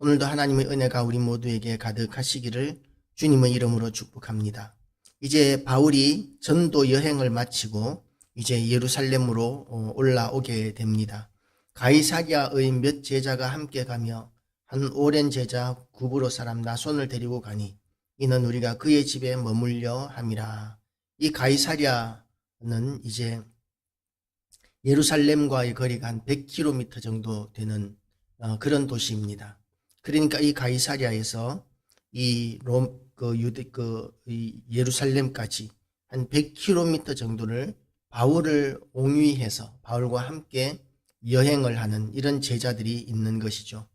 오늘도 하나님의 은혜가 우리 모두에게 가득하시기를 주님의 이름으로 축복합니다. 이제 바울이 전도 여행을 마치고 이제 예루살렘으로 올라오게 됩니다. 가이사랴의 몇 제자가 함께 가며 한 오랜 제자 구브로 사람 나손을 데리고 가니 이는 우리가 그의 집에 머물려 함이라. 이 가이사랴는 이제 예루살렘과의 거리가 한 100km 정도 되는 그런 도시입니다. 그러니까 이 가이사랴에서 이 예루살렘까지 한 100km 정도를 바울을 옹위해서 바울과 함께 여행을 하는 이런 제자들이 있는 것이죠.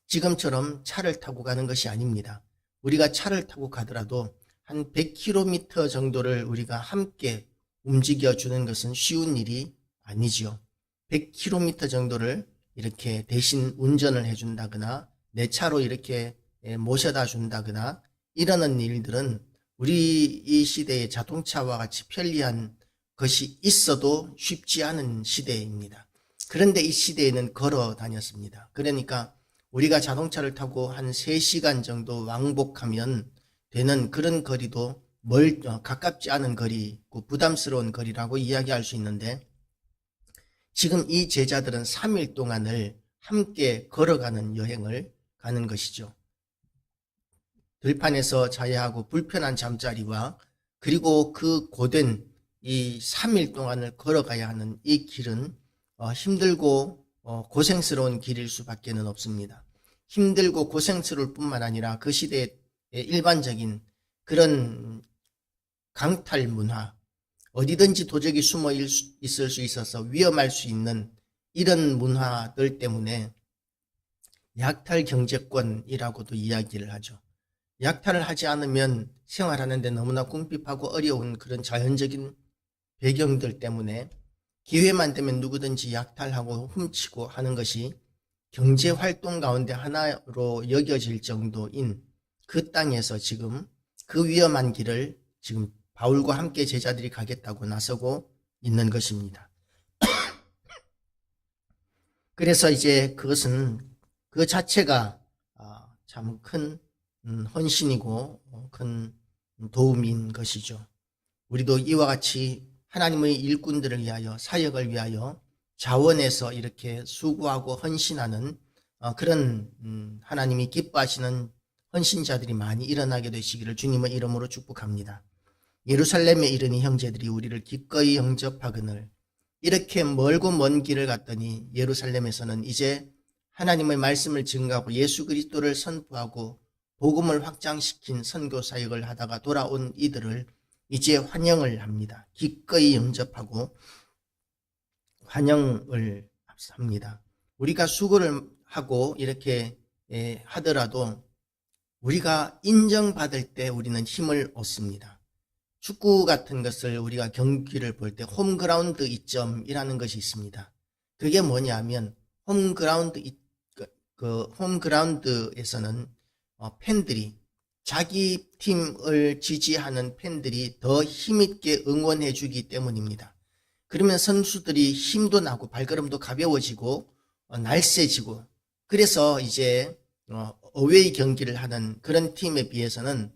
지금처럼 차를 타고 가는 것이 아닙니다. 우리가 차를 타고 가더라도 한 100km 정도를 우리가 함께 움직여 주는 것은 쉬운 일이 아니지요. 100km 정도를 이렇게 대신 운전을 해준다거나 내 차로 이렇게 모셔다 준다거나 이러는 일들은 우리 이 시대에 자동차와 같이 편리한 것이 있어도 쉽지 않은 시대입니다. 그런데 이 시대에는 걸어 다녔습니다. 그러니까 우리가 자동차를 타고 한 3시간 정도 왕복하면 되는 그런 거리도 가깝지 않은 거리, 부담스러운 거리라고 이야기할 수 있는데 지금 이 제자들은 3일 동안을 함께 걸어가는 여행을 가는 것이죠. 들판에서 자야 하고 불편한 잠자리와 그리고 그 고된 이 3일 동안을 걸어가야 하는 이 길은 힘들고 고생스러운 길일 수밖에 없습니다. 힘들고 고생스러울 뿐만 아니라 그 시대의 일반적인 그런 강탈 문화, 어디든지 도적이 숨어 있을 수 있어서 위험할 수 있는 이런 문화들 때문에 약탈 경제권이라고도 이야기를 하죠. 약탈을 하지 않으면 생활하는 데 너무나 궁핍하고 어려운 그런 자연적인 배경들 때문에 기회만 되면 누구든지 약탈하고 훔치고 하는 것이 경제활동 가운데 하나로 여겨질 정도인 그 땅에서 지금 그 위험한 길을 지금 바울과 함께 제자들이 가겠다고 나서고 있는 것입니다. 그래서 이제 그것은 그 자체가 참 큰 헌신이고 큰 도움인 것이죠. 우리도 이와 같이 하나님의 일꾼들을 위하여 사역을 위하여 자원해서 이렇게 수고하고 헌신하는 그런 하나님이 기뻐하시는 헌신자들이 많이 일어나게 되시기를 주님의 이름으로 축복합니다. 예루살렘에 이르니 형제들이 우리를 기꺼이 영접하거늘 이렇게 멀고 먼 길을 갔더니 예루살렘에서는 이제 하나님의 말씀을 증거하고 예수 그리스도를 선포하고 복음을 확장시킨 선교 사역을 하다가 돌아온 이들을 이제 환영을 합니다. 기꺼이 영접하고 환영을 합니다. 우리가 수고를 하고 이렇게 하더라도 우리가 인정받을 때 우리는 힘을 얻습니다. 축구 같은 것을 우리가 경기를 볼 때 홈그라운드 이점이라는 것이 있습니다. 그게 뭐냐면 홈그라운드에서는 팬들이 자기 팀을 지지하는 팬들이 더 힘있게 응원해 주기 때문입니다. 그러면 선수들이 힘도 나고 발걸음도 가벼워지고 날쌔지고 그래서 이제 어웨이 경기를 하는 그런 팀에 비해서는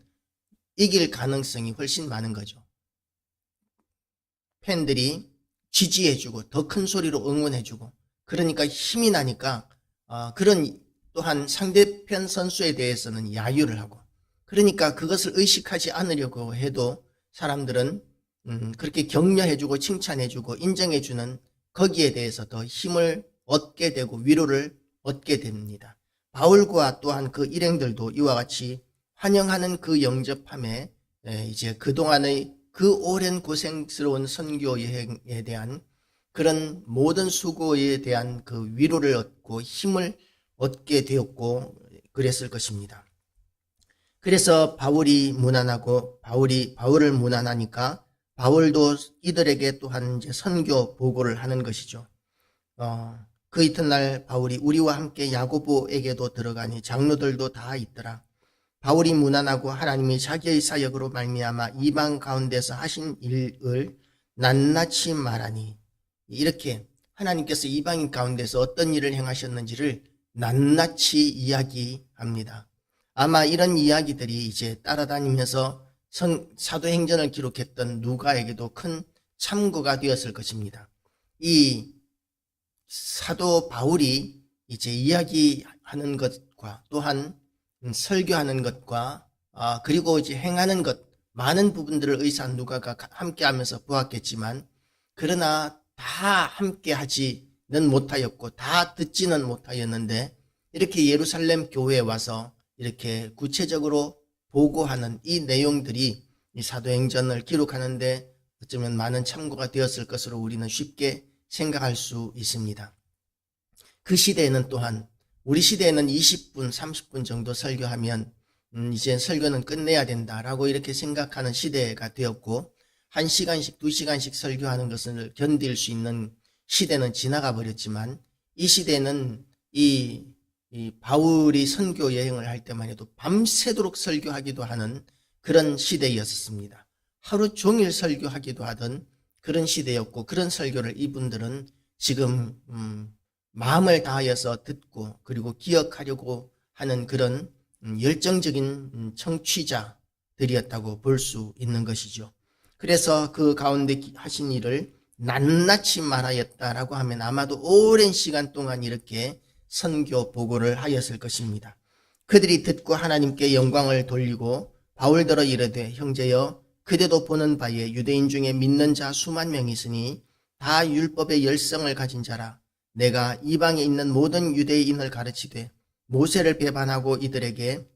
이길 가능성이 훨씬 많은 거죠. 팬들이 지지해주고 더 큰 소리로 응원해주고 그러니까 힘이 나니까 그런 또한 상대편 선수에 대해서는 야유를 하고 그러니까 그것을 의식하지 않으려고 해도 사람들은 그렇게 격려해주고 칭찬해주고 인정해주는 거기에 대해서 더 힘을 얻게 되고 위로를 얻게 됩니다. 바울과 또한 그 일행들도 이와 같이 환영하는 그 영접함에 이제 그동안의 그 오랜 고생스러운 선교 여행에 대한 그런 모든 수고에 대한 그 위로를 얻고 힘을 얻게 되었고 그랬을 것입니다. 그래서 바울을 무난하니까 바울도 이들에게 또한 이제 선교 보고를 하는 것이죠. 그 이튿날 바울이 우리와 함께 야고보에게도 들어가니 장로들도 다 있더라. 바울이 무난하고 하나님이 자기의 사역으로 말미암아 이방 가운데서 하신 일을 낱낱이 말하니 이렇게 하나님께서 이방인 가운데서 어떤 일을 행하셨는지를 낱낱이 이야기합니다. 아마 이런 이야기들이 이제 따라다니면서 사도행전을 기록했던 누가에게도 큰 참고가 되었을 것입니다. 이 사도 바울이 이제 이야기하는 것과 또한 설교하는 것과 그리고 이제 행하는 것, 많은 부분들을 의사 누가가 함께 하면서 보았겠지만, 그러나 다 함께 하지는 못하였고 다 듣지는 못하였는데, 이렇게 예루살렘 교회에 와서 이렇게 구체적으로 보고하는 이 내용들이 이 사도행전을 기록하는데 어쩌면 많은 참고가 되었을 것으로 우리는 쉽게 생각할 수 있습니다. 그 시대에는 또한, 우리 시대에는 20분, 30분 정도 설교하면 이제 설교는 끝내야 된다라고 이렇게 생각하는 시대가 되었고, 1시간씩 2시간씩 설교하는 것을 견딜 수 있는 시대는 지나가 버렸지만, 이 시대는 이 바울이 선교 여행을 할 때만 해도 밤새도록 설교하기도 하는 그런 시대였습니다. 하루 종일 설교하기도 하던 그런 시대였고, 그런 설교를 이분들은 지금 마음을 다하여서 듣고 그리고 기억하려고 하는 그런 열정적인 청취자들이었다고 볼 수 있는 것이죠. 그래서 그 가운데 하신 일을 낱낱이 말하였다라고 하면 아마도 오랜 시간 동안 이렇게 선교 보고를 하였을 것입니다. 그들이 듣고 하나님께 영광을 돌리고 바울더러 이르되, 형제여, 그대도 보는 바에 유대인 중에 믿는 자 수만 명이 있으니 다 율법의 열성을 가진 자라. 내가 이방에 있는 모든 유대인을 가르치되 모세를 배반하고 이들에게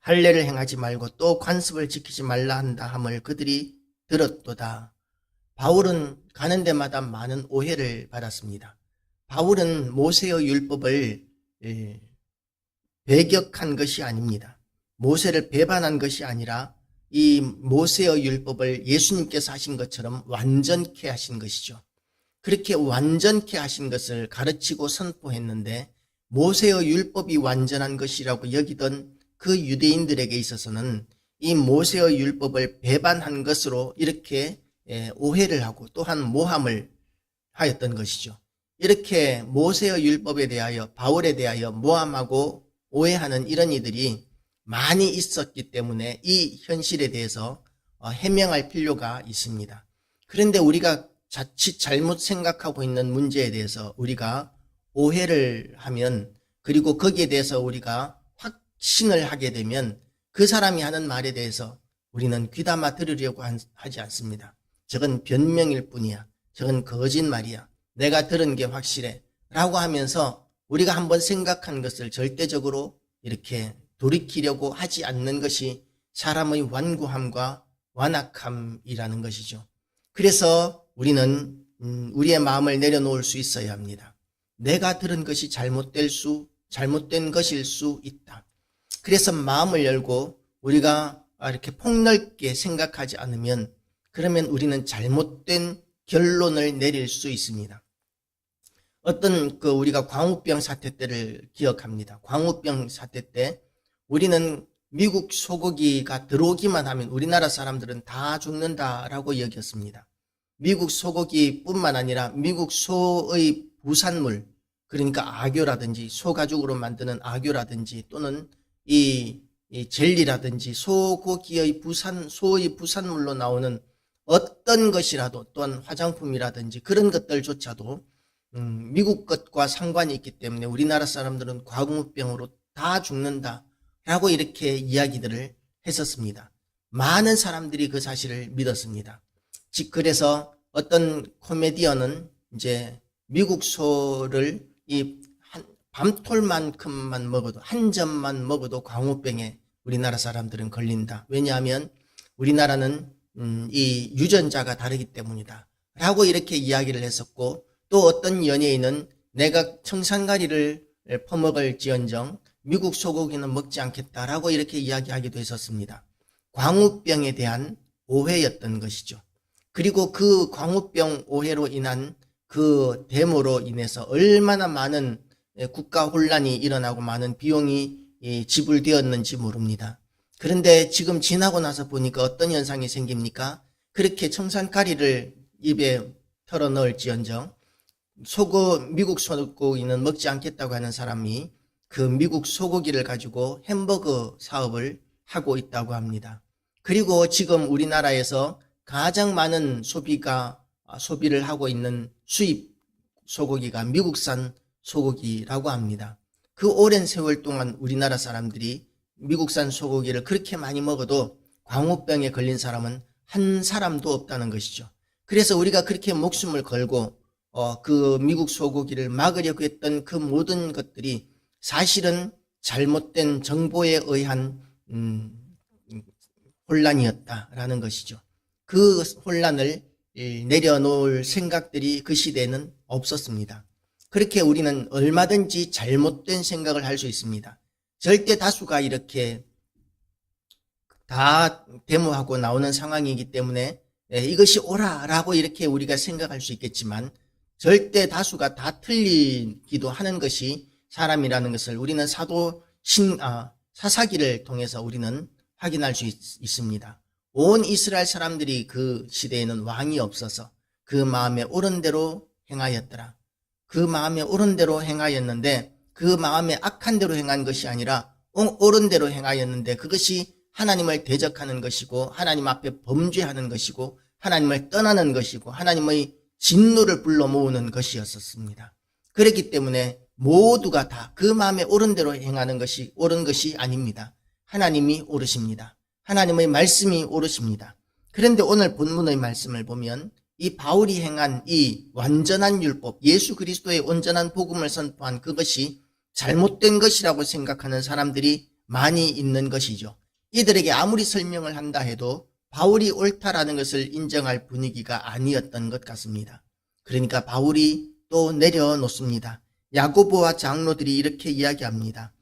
할례를 행하지 말고 또 관습을 지키지 말라 한다 함을 그들이 들었도다. 바울은 가는 데마다 많은 오해를 받았습니다. 바울은 모세의 율법을 배격한 것이 아닙니다. 모세를 배반한 것이 아니라 이 모세의 율법을 예수님께서 하신 것처럼 완전케 하신 것이죠. 그렇게 완전케 하신 것을 가르치고 선포했는데, 모세의 율법이 완전한 것이라고 여기던 그 유대인들에게 있어서는 이 모세의 율법을 배반한 것으로 이렇게 오해를 하고 또한 모함을 하였던 것이죠. 이렇게 모세의 율법에 대하여, 바울에 대하여 모함하고 오해하는 이런 이들이 많이 있었기 때문에 이 현실에 대해서 해명할 필요가 있습니다. 그런데 우리가 자칫 잘못 생각하고 있는 문제에 대해서 우리가 오해를 하면, 그리고 거기에 대해서 우리가 확신을 하게 되면 그 사람이 하는 말에 대해서 우리는 귀담아 들으려고 하지 않습니다. 저건 변명일 뿐이야, 저건 거짓말이야, 내가 들은 게 확실해 라고 하면서 우리가 한번 생각한 것을 절대적으로 이렇게 돌이키려고 하지 않는 것이 사람의 완고함과 완악함이라는 것이죠. 그래서 우리는 우리의 마음을 내려놓을 수 있어야 합니다. 내가 들은 것이 잘못된 것일 수 있다. 그래서 마음을 열고 우리가 이렇게 폭넓게 생각하지 않으면, 그러면 우리는 잘못된 결론을 내릴 수 있습니다. 우리가 광우병 사태 때를 기억합니다. 광우병 사태 때 우리는 미국 소고기가 들어오기만 하면 우리나라 사람들은 다 죽는다라고 여겼습니다. 미국 소고기뿐만 아니라 미국 소의 부산물, 그러니까 악교라든지 소가죽으로 만드는 악교라든지 또는 이 젤리라든지 소고기의 소의 부산물로 나오는 어떤 것이라도, 또한 화장품이라든지 그런 것들조차도 미국 것과 상관이 있기 때문에 우리나라 사람들은 광우병으로 다 죽는다라고 이렇게 이야기들을 했었습니다. 많은 사람들이 그 사실을 믿었습니다. 그래서 어떤 코미디언은 이제 미국 소를 이 밤톨만큼만 먹어도, 한 점만 먹어도 광우병에 우리나라 사람들은 걸린다. 왜냐하면 우리나라는 이 유전자가 다르기 때문이다 라고 이렇게 이야기를 했었고, 또 어떤 연예인은 내가 청산가리를 퍼먹을지언정 미국 소고기는 먹지 않겠다라고 이렇게 이야기하기도 했었습니다. 광우병에 대한 오해였던 것이죠. 그리고 그 광우병 오해로 인한 그 데모로 인해서 얼마나 많은 국가 혼란이 일어나고 많은 비용이 지불되었는지 모릅니다. 그런데 지금 지나고 나서 보니까 어떤 현상이 생깁니까? 그렇게 청산가리를 입에 털어 넣을지언정 미국 소고기는 먹지 않겠다고 하는 사람이 그 미국 소고기를 가지고 햄버거 사업을 하고 있다고 합니다. 그리고 지금 우리나라에서 가장 많은 소비를 하고 있는 수입 소고기가 미국산 소고기라고 합니다. 그 오랜 세월 동안 우리나라 사람들이 미국산 소고기를 그렇게 많이 먹어도 광우병에 걸린 사람은 한 사람도 없다는 것이죠. 그래서 우리가 그렇게 목숨을 걸고 그 미국 소고기를 막으려고 했던 그 모든 것들이 사실은 잘못된 정보에 의한 혼란이었다라는 것이죠. 그 혼란을 내려놓을 생각들이 그 시대에는 없었습니다. 그렇게 우리는 얼마든지 잘못된 생각을 할 수 있습니다. 절대 다수가 이렇게 다 데모하고 나오는 상황이기 때문에 이것이 옳아라고 이렇게 우리가 생각할 수 있겠지만 절대 다수가 다 틀리기도 하는 것이 사람이라는 것을 우리는 사사기를 통해서 우리는 확인할 수 있습니다. 온 이스라엘 사람들이 그 시대에는 왕이 없어서 그 마음에 옳은 대로 행하였더라. 그 마음에 옳은 대로 행하였는데 그 마음에 악한 대로 행한 것이 아니라 옳은 대로 행하였는데 그것이 하나님을 대적하는 것이고 하나님 앞에 범죄하는 것이고 하나님을 떠나는 것이고 하나님의 진노를 불러 모으는 것이었습니다. 그렇기 때문에 모두가 다 그 마음에 옳은 대로 행하는 것이 옳은 것이 아닙니다. 하나님이 옳으십니다. 하나님의 말씀이 옳으십니다. 그런데 오늘 본문의 말씀을 보면 이 바울이 행한 이 완전한 율법, 예수 그리스도의 온전한 복음을 선포한 그것이 잘못된 것이라고 생각하는 사람들이 많이 있는 것이죠. 이들에게 아무리 설명을 한다 해도 바울이 옳다라는 것을 인정할 분위기가 아니었던 것 같습니다. 그러니까 바울이 또 내려놓습니다. 야고보와 장로들이 이렇게 이야기합니다.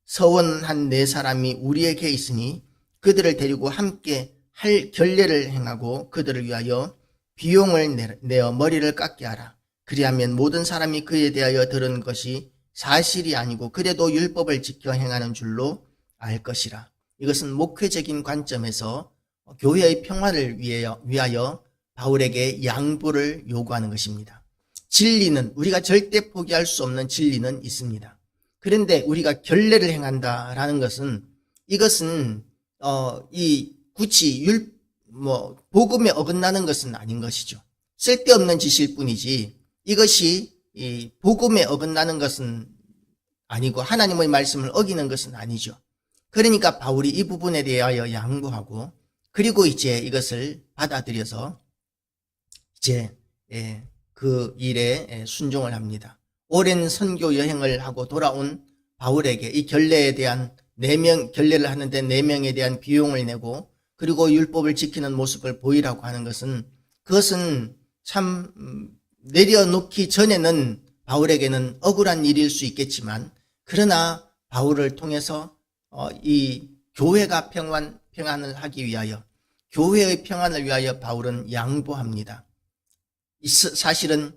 서원 한 4사람이 우리에게 있으니 그들을 데리고 함께 할 결례를 행하고 그들을 위하여 비용을 내어 머리를 깎게 하라. 그리하면 모든 사람이 그에 대하여 들은 것이 사실이 아니고 그래도 율법을 지켜 행하는 줄로 알 것이라. 이것은 목회적인 관점에서 교회의 평화를 위하여 바울에게 양보를 요구하는 것입니다. 진리는 우리가 절대 포기할 수 없는 진리는 있습니다. 그런데 우리가 결례를 행한다라는 것은 이것은 굳이 복음에 어긋나는 것은 아닌 것이죠. 쓸데없는 짓일 뿐이지 이것이 이 복음에 어긋나는 것은 아니고 하나님의 말씀을 어기는 것은 아니죠. 그러니까 바울이 이 부분에 대하여 양보하고 그리고 이제 이것을 받아들여서 이제 그 일에 순종을 합니다. 오랜 선교 여행을 하고 돌아온 바울에게 이 결례에 대한 결례를 하는데 4명에 대한 비용을 내고 그리고 율법을 지키는 모습을 보이라고 하는 것은 그것은 참 내려놓기 전에는 바울에게는 억울한 일일 수 있겠지만 그러나 바울을 통해서 이 교회가 평안을 하기 위하여 교회의 평안을 위하여 바울은 양보합니다. 사실은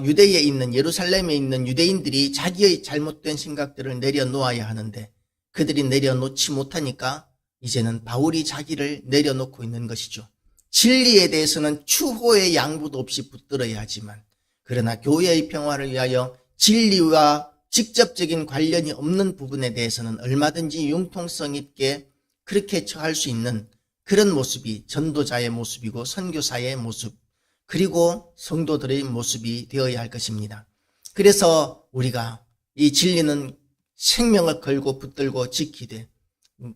유대에 있는 예루살렘에 있는 유대인들이 자기의 잘못된 생각들을 내려놓아야 하는데 그들이 내려놓지 못하니까 이제는 바울이 자기를 내려놓고 있는 것이죠. 진리에 대해서는 추호의 양보도 없이 붙들어야 하지만 그러나 교회의 평화를 위하여 진리와 직접적인 관련이 없는 부분에 대해서는 얼마든지 융통성 있게 그렇게 처할 수 있는 그런 모습이 전도자의 모습이고 선교사의 모습 그리고 성도들의 모습이 되어야 할 것입니다. 그래서 우리가 이 진리는 생명을 걸고 붙들고 지키되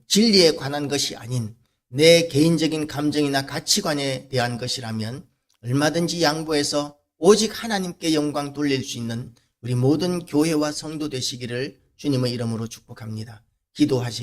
진리에 관한 것이 아닌 내 개인적인 감정이나 가치관에 대한 것이라면 얼마든지 양보해서 오직 하나님께 영광 돌릴 수 있는 우리 모든 교회와 성도 되시기를 주님의 이름으로 축복합니다. 기도하시기